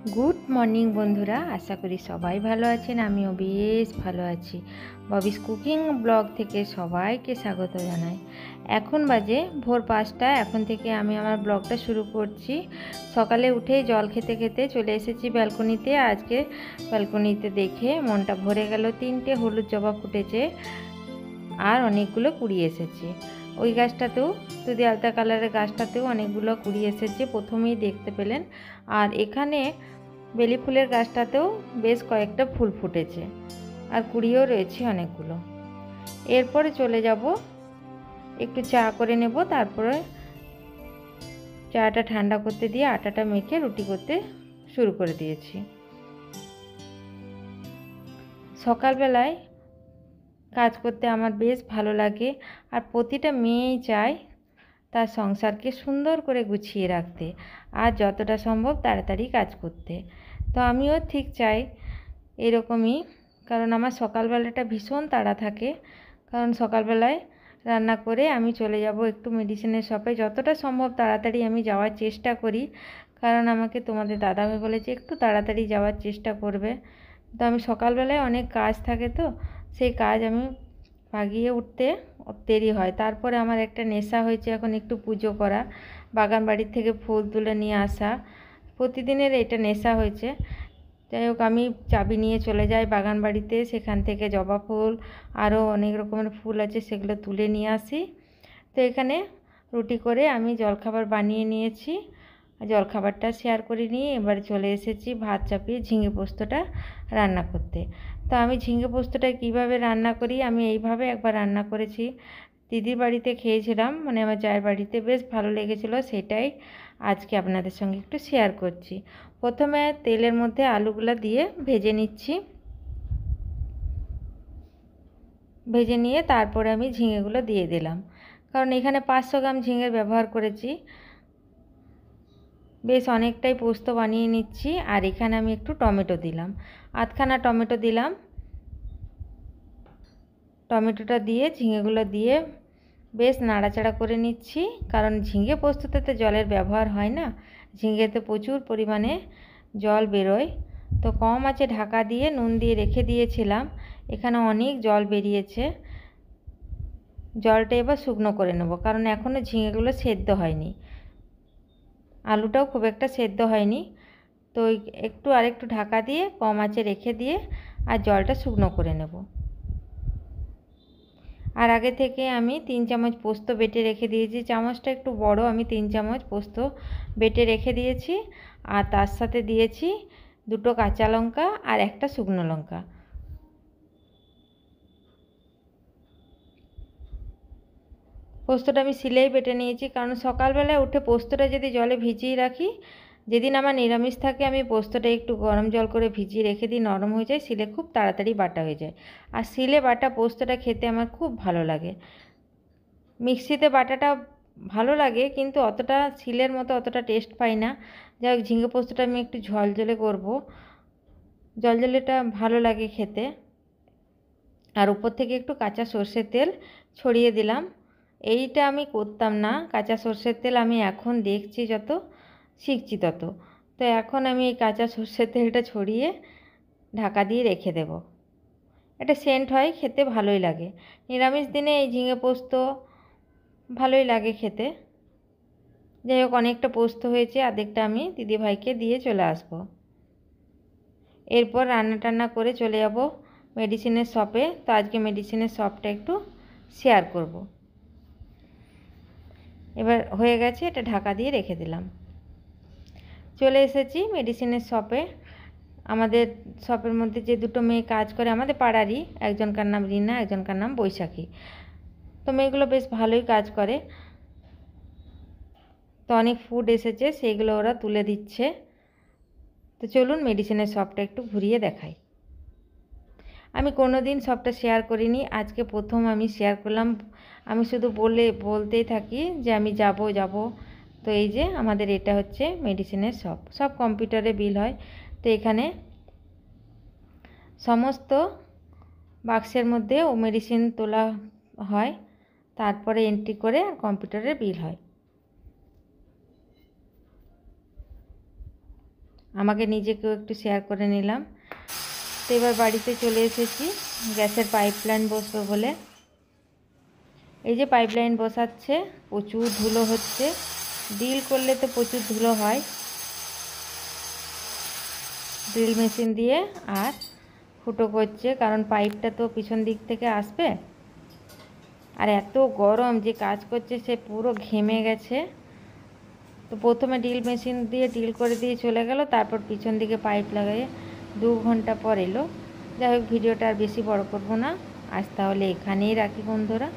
Good morning বন্ধুরা, আশা করি সবাই ভালো আছেন। আমিও বেশ ভালো আছি। ববিস কুকিং ব্লগ থেকে সবাইকে স্বাগত জানাই। এখন বাজে ভোর 5টা। এখন থেকে আমি আমার ব্লগটা শুরু করছি। সকালে উঠেই জল খেতে খেতে চলে এসেছি ব্যালকনিতে। আজকে ব্যালকনিতে দেখে মনটা ভরে গেল। 3টে হলুদ জবা ফুটেছে আর অনেকগুলো কুড়ি এসেছে। ওই গাছটাতেও, দুধি আলতা কালারের গাছটাতেও অনেকগুলো কুড়ি এসেছে, প্রথমেই দেখতে পেলেন। আর এখানে বেলি ফুলের গাছটাতেও বেশ কয়েকটা ফুল ফুটেছে আর কুড়িও রয়েছে অনেকগুলো। এরপরে চলে যাব, একটু চা করে নেব। তারপরে চাটা ঠান্ডা করতে দিয়ে আটাটা মেখে রুটি করতে শুরু করে দিয়েছি। সকালবেলায় কাজ করতে আমার বেশ ভালো লাগে, আর প্রতিটা মেয়েই চায় তার সংসারকে সুন্দর করে গুছিয়ে রাখতে আর যতটা সম্ভব তাড়াতাড়ি কাজ করতে। তো আমিও ঠিক চাই এরকমই, কারণ আমার সকালবেলাটা ভীষণ তাড়া থাকে। কারণ সকালবেলায় রান্না করে আমি চলে যাব একটু মেডিসিনের শপে। যতটা সম্ভব তাড়াতাড়ি আমি যাওয়ার চেষ্টা করি, কারণ আমাকে তোমাদের দাদাভাই বলেছে একটু তাড়াতাড়ি যাওয়ার চেষ্টা করবে। তো আমি সকালবেলায় অনেক কাজ থাকে, তো সেই কাজ আমি ভাগিয়ে উঠতে দেরি হয়। তারপরে আমার একটা নেশা হয়েছে এখন একটু পুজো করা, বাগান বাড়ির থেকে ফুল তুলে নিয়ে আসা, প্রতিদিনের এটা নেশা হয়েছে। যাই হোক, আমি চাবি নিয়ে চলে যাই বাগান বাড়িতে, সেখান থেকে জবা ফুল আরও অনেক রকমের ফুল আছে সেগুলো তুলে নিয়ে আসি। তো এখানে রুটি করে আমি জলখাবার বানিয়ে নিয়েছি, জলখাবারটা শেয়ার করে নিয়ে এবারে চলে এসেছি ভাত চাপিয়ে ঝিঙে পোস্তটা রান্না করতে। তো আমি ঝিঙে পোস্তটা কিভাবে রান্না করি, আমি এইভাবে একবার রান্না করেছি, দিদির বাড়িতে খেয়েছিলাম, মানে আমার জায়ের বাড়িতে, বেশ ভালো লেগেছিলো। সেটাই আজকে আপনাদের সঙ্গে একটু শেয়ার করছি। প্রথমে তেলের মধ্যে আলুগুলো দিয়ে ভেজে নিচ্ছি, ভেজে নিয়ে তারপরে আমি ঝিঙেগুলো দিয়ে দিলাম। কারণ এখানে 500 গ্রাম ঝিঙের ব্যবহার করেছি, বেশ অনেকটাই পোস্ত বানিয়ে নিচ্ছি। আর এখানে আমি একটু টমেটো দিলাম, আধখানা টমেটো দিলাম। টমেটোটা দিয়ে ঝিঙেগুলো দিয়ে বেশ নাড়াচাড়া করে নিচ্ছি, কারণ ঝিঙে পোস্ততে তো জলের ব্যবহার হয় না, ঝিঙেতে প্রচুর পরিমাণে জল বেরোয়। তো কম আঁচে ঢাকা দিয়ে নুন দিয়ে রেখে দিয়েছিলাম, এখানে অনেক জল বেরিয়েছে। জলটা এবার শুকনো করে নেব, কারণ এখনও ঝিঙেগুলো সেদ্ধ হয়নি, আলুটাও খুব একটা সেদ্ধ হয়নি। তো একটু আরেকটু ঢাকা দিয়ে কম আঁচে রেখে দিয়ে আর জলটা শুকনো করে নেব। আর আগে থেকে আমি 3 চামচ পোস্ত বেটে রেখে দিয়েছি, চামচটা একটু বড়, আমি 3 চামচ পোস্ত বেটে রেখে দিয়েছি। আর তার সাথে দিয়েছি 2টো কাঁচা লঙ্কা আর একটা শুকনো লঙ্কা। পোস্তটা আমি শিলেই বেটে নিয়েছি, কারণ সকালবেলায় উঠে পোস্তটা যদি জলে ভিজিয়ে রাখি, যেদিন আমার নিরামিষ থাকে আমি পোস্তটা একটু গরম জল করে ভিজিয়ে রেখে দিই, নরম হয়ে যায়, শিলে খুব তাড়াতাড়ি বাটা হয়ে যায়। আর শিলে বাটা পোস্তটা খেতে আমার খুব ভালো লাগে। মিক্সিতে বাটাটা ভালো লাগে, কিন্তু অতটা শিলের মতো অতটা টেস্ট পাই না। যাই হোক, ঝিঙে পোস্তটা আমি একটু ঝলঝলে করব, ঝলঝলেটা ভালো লাগে খেতে। আর উপর থেকে একটু কাঁচা সর্ষের তেল ছড়িয়ে দিলাম। এইটা আমি করতাম না, কাঁচা সর্ষের তেল আমি এখন দেখছি, যত শিখছি তত। তো এখন আমি এই কাঁচা সর্ষের তেলটা ছড়িয়ে ঢাকা দিয়ে রেখে দেব। এটা সেন্ট হয়, খেতে ভালোই লাগে। নিরামিষ দিনে এই ঝিঙে পোস্ত ভালোই লাগে খেতে। যাই হোক, অনেকটা পোস্ত হয়েছে, অর্ধেকটা আমি দিদিভাইকে দিয়ে চলে আসবো। এরপর রান্না টান্না করে চলে যাব মেডিসিনের শপে। তো আজকে মেডিসিনের শপটা একটু শেয়ার করব। এবার হয়ে গেছে, এটা ঢাকা দিয়ে রেখে দিলাম। চলে এসেছি মেডিসিনের শপে। আমাদের শপের মধ্যে যে 2টো মেয়ে কাজ করে আমাদের পাড়ারই, একজনকার নাম রিনা, একজনকার নাম বৈশাখী। তো মেয়েগুলো বেশ ভালোই কাজ করে। তো অনেক ফুড এসেছে, সেইগুলো ওরা তুলে দিচ্ছে। তো চলুন মেডিসিনের শপটা একটু ঘুরিয়ে দেখাই। আমি কোনো দিন সবটা শেয়ার করিনি, আজকে প্রথম আমি শেয়ার করলাম। আমি শুধু বলতেই থাকি যে আমি যাব। তো এই যে আমাদের এটা হচ্ছে মেডিসিনের শপ, সব কম্পিউটারে বিল হয়। তো এখানে সমস্ত বাক্সের মধ্যে ও মেডিসিন তোলা হয়, তারপরে এন্ট্রি করে কম্পিউটারে বিল হয়। আমাকে নিজেকেও একটু শেয়ার করে নিলাম। তো এবার বাড়িতে চলে এসেছি গ্যাসের পাইপলাইন বসবো বলে। এই যে পাইপলাইন বসাচ্ছে, প্রচুর ধুলো হচ্ছে। ড্রিল করলে তো প্রচুর ধুলো হয়, ড্রিল মেশিন দিয়ে আর ফুটো করছে, কারণ পাইপটা তো পিছন দিক থেকে আসবে। আর এত গরম যে কাজ করছে সে পুরো ঘেমে গেছে। তো প্রথমে ড্রিল মেশিন দিয়ে ড্রিল করে দিয়ে চলে গেল, তারপর পিছন দিকে পাইপ লাগিয়ে 2 ঘন্টা পর এলো। যাই হোক, ভিডিওটা আর বেশি বড় করব না, আজ তাহলে এখানেই রাখি বন্ধুরা।